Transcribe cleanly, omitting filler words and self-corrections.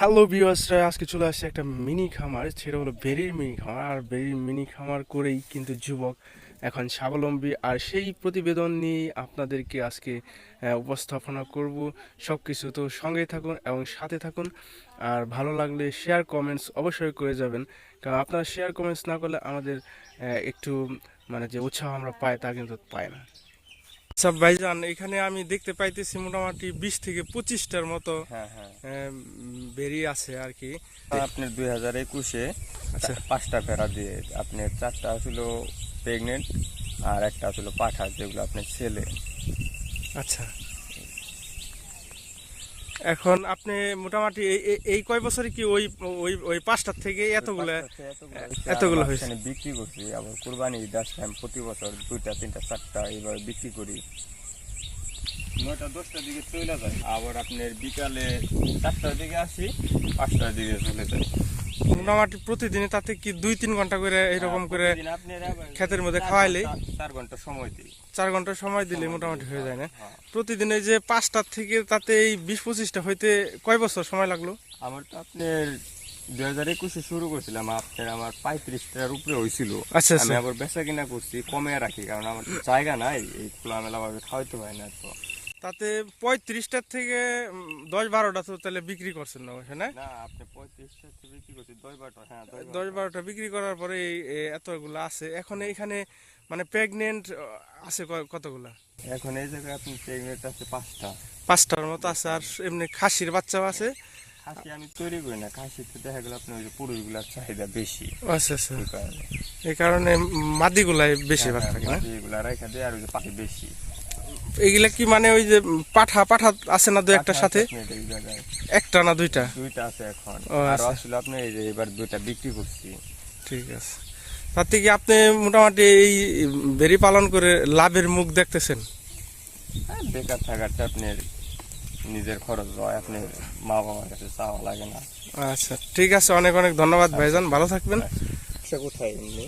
Hello ভিউয়ার্সরা, আজকে চলে আসছে একটা মিনি খামার, সেটা হলো বেরির মিনি খামার। আর বেরির মিনি খামার করেই কিন্তু যুবক এখন স্বাবলম্বী। আর সেই প্রতিবেদন নিয়ে আপনাদেরকে আজকে উপস্থাপনা করব। সব কিছু তো সঙ্গেই থাকুন এবং সাথে থাকুন। আর ভালো লাগলে শেয়ার কমেন্টস অবশ্যই করে যাবেন, কারণ আপনারা শেয়ার কমেন্টস না করলে আমাদের একটু মানে যে উৎসাহ আমরা পাই তা কিন্তু পাই না। আচ্ছা ভাইজান, এখানে আমি দেখতে পাইতেছি মোটামুটি 20 থেকে 25টার মতো হ্যাঁ হ্যাঁ বেরি আছে আর কি। আপনার 2021-এ আচ্ছা 5টা ভেড়া দিয়ে আপনার 4টা ছিল প্রেগনেন্ট আর একটা ছিল পাঠা, যেগুলো আপনার ছেলে। আচ্ছা, এখন আপনি মোটামুটি এই কয় বছরে কি ওই ওই ওই 5টার থেকে এতগুলো এতগুলো হয়েছে? বিক্রি করছি, আবার কুরবানি ঈদ আসলে আমি প্রতি বছর 2টা 3টা 4টা এইভাবে বিক্রি করি। 9টা 10টার দিকে চলে যায়, আবার আপনার বিকালে 4টার দিকে আসি, 5টার দিকে চলে যায়। মোটামুটি প্রতিদিনে তাতে কি 2-3 ঘন্টা করে এরকম করে ক্ষেতের মধ্যে খাওয়াইলে 4 ঘন্টা সময় দিই। 4 ঘন্টা সময় দিলে মোটামুটি হয়ে যায় না? প্রতিদিন এই যে 5টার থেকে তাতে এই 20-25টা হইতে কয় বছর সময় লাগলো? আমার তো আপনার 2021-এ শুরু করছিলাম, আপনার আমার 35টার উপরে হয়েছিল। আচ্ছা আমি আচ্ছা আবার বেচা কিনা করছি, কমে রাখি, কারণ আমার তো জায়গা নাই, এই খোলামেলা ভাবে খাওয়াইতে পারি না। তো তাতে 35টার থেকে 10-12টা তো তাহলে বিক্রি করছেন না অবশ্য, না? না, আপনি 35টা বিক্রি করছি, 10-12টা। হ্যাঁ, 10-12টা বিক্রি করার পরে এতগুলো আছে এখন এইখানে, মানে প্রেগনেন্ট আছে কতগুলা? এখন এই জায়গায় আপনি প্রেগনেন্ট আছে 5টা। 5টার মতো আছে, আর এমনি খাসির বাচ্চাও আছে? খাসি আমি তৈরি করি না, খাসিতে দেখা গেল আপনার ওই যে পুরুষগুলার চাহিদা বেশি। আচ্ছা আচ্ছা, এই কারণে এই কারণে মাদিগুলাই বেশিরভাগ থাকে না? এগুলা রেখা দেয়, আর ওই যে পাখি বেশি। এইগুলা কি মানে ওই যে পাঠা পাঠা আছে না দু একটার সাথে? এই জায়গায় একটা না দুইটা? 2টা আছে এখন। ও আর আচ্ছা, আসলে আপনি এই যে এবার 2টা বিক্রি করছি। ঠিক আছে। তাতে কি আপনি মোটামুটি এই বেরি পালন করে লাভের মুখ দেখতেছেন? হ্যাঁ, বেকার থাকাটা আপনার নিজের খরচ হয়, আপনার মা বাবার কাছে চাওয়া লাগে না। আচ্ছা ঠিক আছে, অনেক অনেক ধন্যবাদ ভাইজান, ভালো থাকবেন। আচ্ছা, কোথায় এমনি